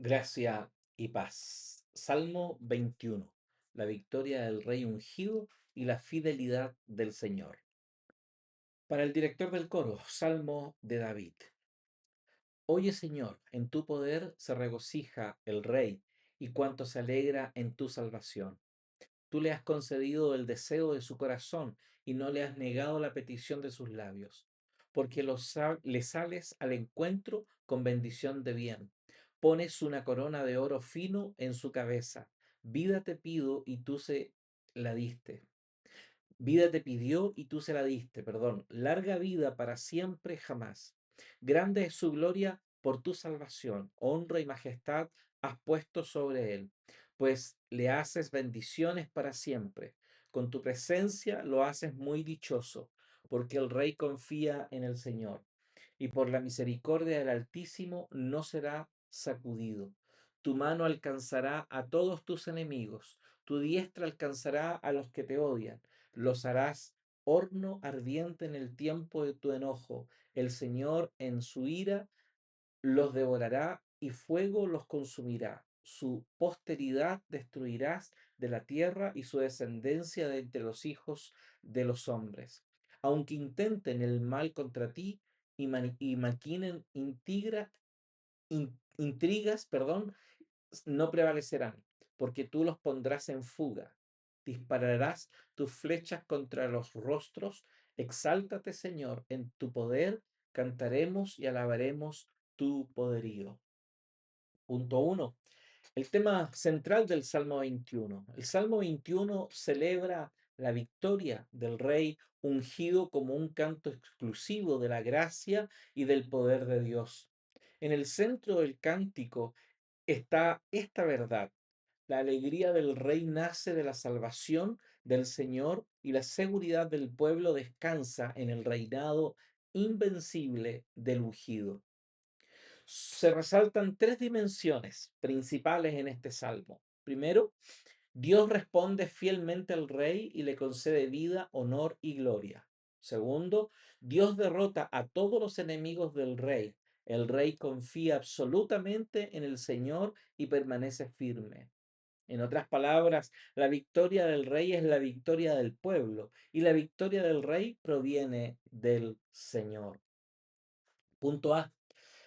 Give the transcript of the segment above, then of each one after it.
Gracia y paz. Salmo 21. La victoria del rey ungido y la fidelidad del Señor. Para el director del coro, Salmo de David. Oye, Señor, en tu poder se regocija el rey y cuanto se alegra en tu salvación. Tú le has concedido el deseo de su corazón y no le has negado la petición de sus labios, porque le sales al encuentro con bendición de bien. Pones una corona de oro fino en su cabeza. Vida te pido y tú se la diste. Vida te pidió y tú se la diste, perdón. Larga vida para siempre jamás. Grande es su gloria por tu salvación. Honra y majestad has puesto sobre él, pues le haces bendiciones para siempre. Con tu presencia lo haces muy dichoso, porque el rey confía en el Señor, y por la misericordia del Altísimo no será sacudido. Tu mano alcanzará a todos tus enemigos, tu diestra alcanzará a los que te odian. Los harás horno ardiente en el tiempo de tu enojo. El Señor en su ira los devorará y fuego los consumirá. Su posteridad destruirás de la tierra y su descendencia de entre los hijos de los hombres. Aunque intenten el mal contra ti y maquinen intrigas, perdón, no prevalecerán, porque tú los pondrás en fuga. Dispararás tus flechas contra los rostros. Exáltate, Señor, en tu poder. Cantaremos y alabaremos tu poderío. Punto uno. El tema central del Salmo 21. El Salmo 21 celebra la victoria del rey ungido como un canto exclusivo de la gracia y del poder de Dios. En el centro del cántico está esta verdad. La alegría del rey nace de la salvación del Señor y la seguridad del pueblo descansa en el reinado invencible del ungido. Se resaltan tres dimensiones principales en este salmo. Primero, Dios responde fielmente al rey y le concede vida, honor y gloria. Segundo, Dios derrota a todos los enemigos del rey. El rey confía absolutamente en el Señor y permanece firme. En otras palabras, la victoria del rey es la victoria del pueblo y la victoria del rey proviene del Señor. Punto A.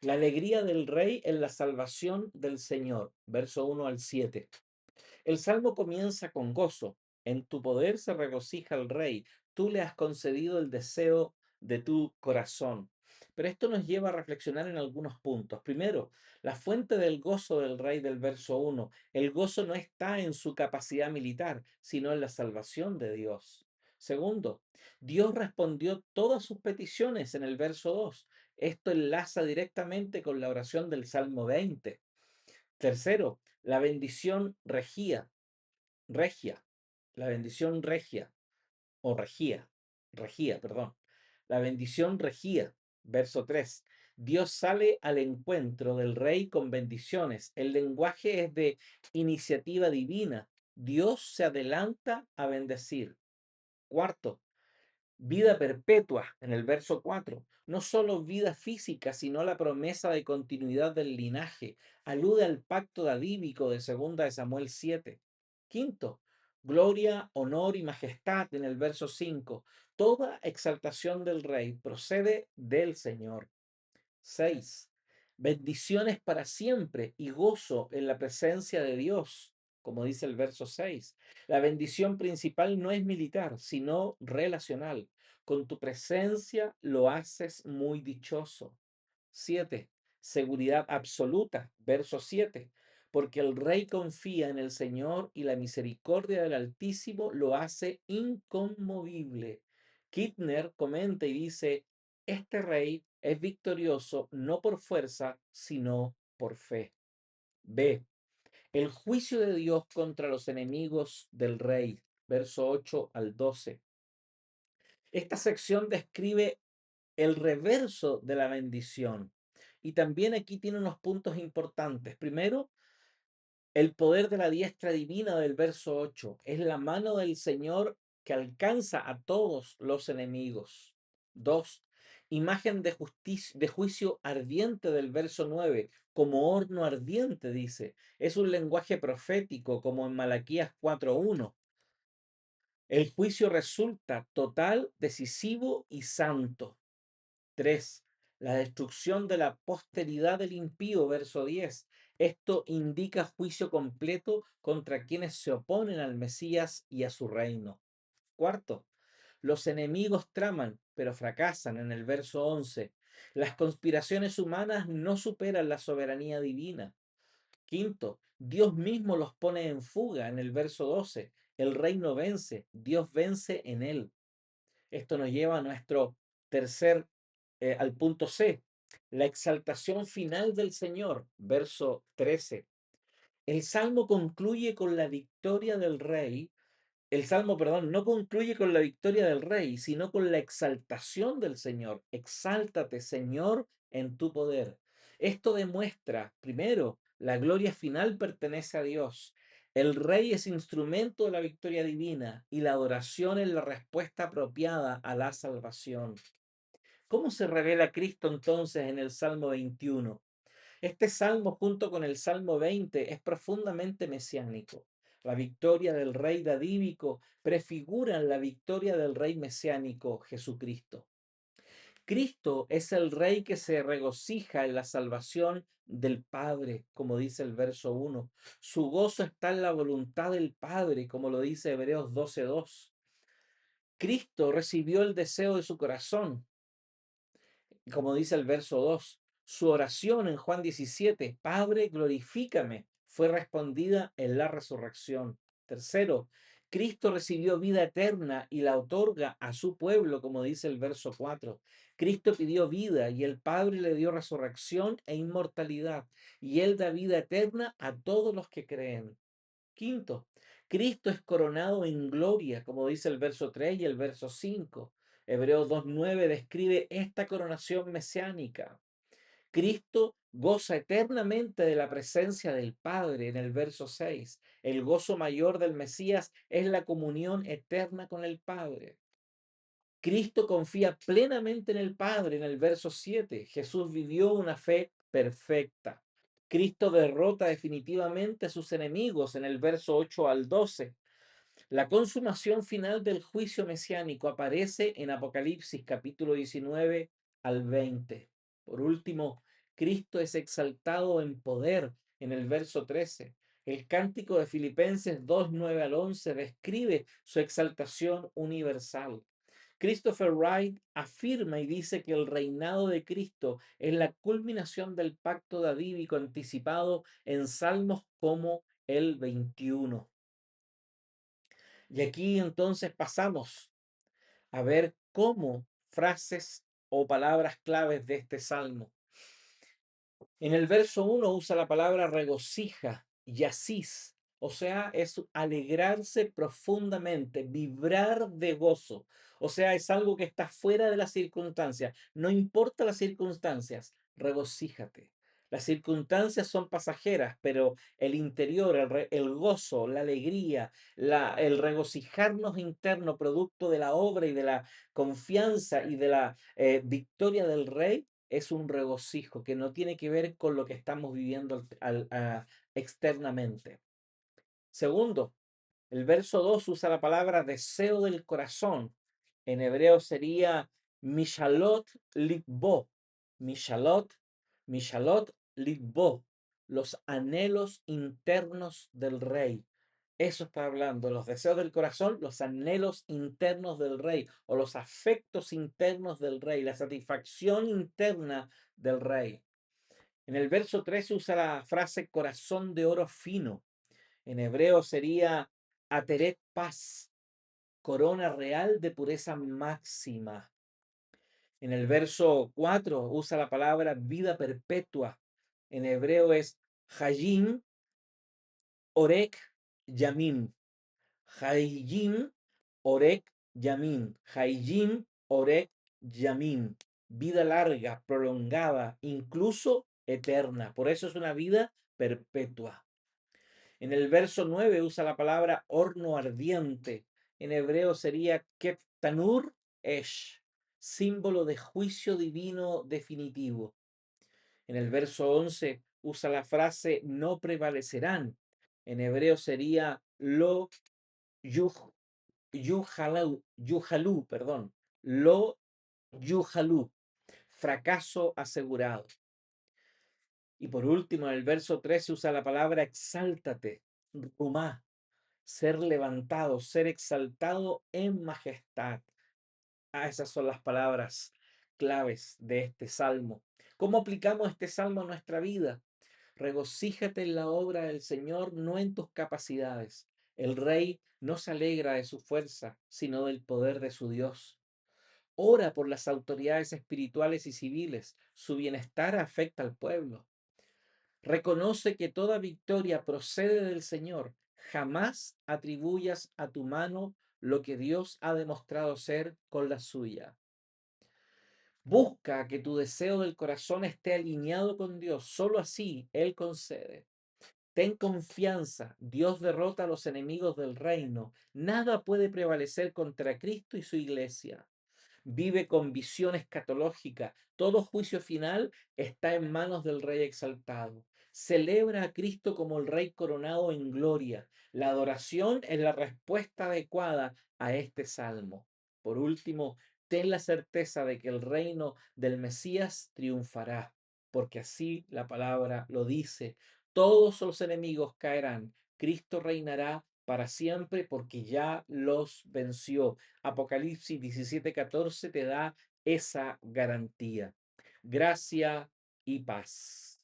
La alegría del rey en la salvación del Señor. Verso 1 al 7. El salmo comienza con gozo. En tu poder se regocija el rey. Tú le has concedido el deseo de tu corazón. Pero esto nos lleva a reflexionar en algunos puntos. Primero, la fuente del gozo del rey del verso 1. El gozo no está en su capacidad militar, sino en la salvación de Dios. Segundo, Dios respondió todas sus peticiones en el verso 2. Esto enlaza directamente con la oración del Salmo 20. Tercero, la bendición regia, la bendición regia, o regía, perdón. La bendición regía, verso 3. Dios sale al encuentro del rey con bendiciones. El lenguaje es de iniciativa divina. Dios se adelanta a bendecir. Cuarto, vida perpetua en el verso 4. No solo vida física, sino la promesa de continuidad del linaje. Alude al pacto davídico de 2 de Samuel 7. Quinto, gloria, honor y majestad en el verso 5. Toda exaltación del rey procede del Señor. 6. Bendiciones para siempre y gozo en la presencia de Dios, como dice el verso 6. La bendición principal no es militar, sino relacional. Con tu presencia lo haces muy dichoso. 7. Seguridad absoluta, verso 7. Porque el rey confía en el Señor y la misericordia del Altísimo lo hace inconmovible. Kittner comenta y dice, este rey es victorioso no por fuerza, sino por fe. B. El juicio de Dios contra los enemigos del rey, verso 8 al 12. Esta sección describe el reverso de la bendición. Y también aquí tiene unos puntos importantes. Primero, el poder de la diestra divina del verso 8. Es la mano del Señor que alcanza a todos los enemigos. 2. Imagen de justicia, de juicio ardiente del verso 9, como horno ardiente, dice. Es un lenguaje profético, como en Malaquías 4:1. El juicio resulta total, decisivo y santo. 3. La destrucción de la posteridad del impío, verso 10. Esto indica juicio completo contra quienes se oponen al Mesías y a su reino. Cuarto, los enemigos traman, pero fracasan en el verso 11. Las conspiraciones humanas no superan la soberanía divina. Quinto, Dios mismo los pone en fuga en el verso 12. El reino vence, Dios vence en él. Esto nos lleva a nuestro tercer, al punto C, la exaltación final del Señor, verso 13. El salmo concluye con la victoria del rey. El salmo, perdón, no concluye con la victoria del rey, sino con la exaltación del Señor. Exáltate, Señor, en tu poder. Esto demuestra, primero, la gloria final pertenece a Dios. El rey es instrumento de la victoria divina y la adoración es la respuesta apropiada a la salvación. ¿Cómo se revela Cristo entonces en el Salmo 21? Este salmo, junto con el Salmo 20, es profundamente mesiánico. La victoria del rey davídico prefigura la victoria del rey mesiánico, Jesucristo. Cristo es el rey que se regocija en la salvación del Padre, como dice el verso 1. Su gozo está en la voluntad del Padre, como lo dice Hebreos 12:2. Cristo recibió el deseo de su corazón, como dice el verso 2, su oración en Juan 17, Padre, glorifícame, fue respondida en la resurrección. Tercero, Cristo recibió vida eterna y la otorga a su pueblo, como dice el verso 4. Cristo pidió vida y el Padre le dio resurrección e inmortalidad, y él da vida eterna a todos los que creen. Quinto, Cristo es coronado en gloria, como dice el verso 3 y el verso 5. Hebreos 2:9 describe esta coronación mesiánica. Cristo goza eternamente de la presencia del Padre en el verso 6. El gozo mayor del Mesías es la comunión eterna con el Padre. Cristo confía plenamente en el Padre en el verso 7. Jesús vivió una fe perfecta. Cristo derrota definitivamente a sus enemigos en el verso 8 al 12. La consumación final del juicio mesiánico aparece en Apocalipsis capítulo 19 al 20. Por último, Cristo es exaltado en poder en el verso 13. El cántico de Filipenses 2:9 al 11 describe su exaltación universal. Christopher Wright afirma y dice que el reinado de Cristo es la culminación del pacto davídico anticipado en salmos como el 21. Y aquí entonces pasamos a ver cómo frases o palabras claves de este salmo. En el verso 1 usa la palabra regocija, yasis, o sea, es alegrarse profundamente, vibrar de gozo. O sea, es algo que está fuera de las circunstancias. No importa las circunstancias, regocíjate. Las circunstancias son pasajeras, pero el interior, el gozo, la alegría, el regocijarnos interno, producto de la obra y de la confianza y de la victoria del Rey, es un regocijo que no tiene que ver con lo que estamos viviendo externamente. Segundo, el verso 2 usa la palabra deseo del corazón. En hebreo sería mishalot libbo. Mishalot, mishalot libbo. Los anhelos internos del rey. Eso está hablando, los deseos del corazón, los anhelos internos del rey o los afectos internos del rey, la satisfacción interna del rey. En el verso 3 usa la frase corazón de oro fino. En hebreo sería ateret paz, corona real de pureza máxima. En el verso 4 usa la palabra vida perpetua. En hebreo es hayim orek yamim. Hayim orek yamim. Hayim orek yamim. Vida larga, prolongada, incluso eterna. Por eso es una vida perpetua. En el verso 9 usa la palabra horno ardiente. En hebreo sería keftanur esh. símbolo de juicio divino definitivo. En el verso 11 usa la frase no prevalecerán. En hebreo sería lo yuh- yuhalú, perdón, lo yuhalú, fracaso asegurado. Y por último, en el verso 13 usa la palabra exáltate, rumá, ser levantado, ser exaltado en majestad. Ah, esas son las palabras claves de este salmo. ¿Cómo aplicamos este salmo a nuestra vida? Regocíjate en la obra del Señor, no en tus capacidades. El rey no se alegra de su fuerza, sino del poder de su Dios. Ora por las autoridades espirituales y civiles. Su bienestar afecta al pueblo. Reconoce que toda victoria procede del Señor. Jamás atribuyas a tu mano lo que Dios ha demostrado ser con la suya. Busca que tu deseo del corazón esté alineado con Dios. Solo así Él concede. Ten confianza. Dios derrota a los enemigos del reino. Nada puede prevalecer contra Cristo y su iglesia. Vive con visión escatológica. Todo juicio final está en manos del Rey exaltado. Celebra a Cristo como el Rey coronado en gloria. La adoración es la respuesta adecuada a este salmo. Por último, ten la certeza de que el reino del Mesías triunfará, porque así la palabra lo dice. Todos los enemigos caerán. Cristo reinará para siempre porque ya los venció. Apocalipsis 17:14 te da esa garantía. Gracia y paz.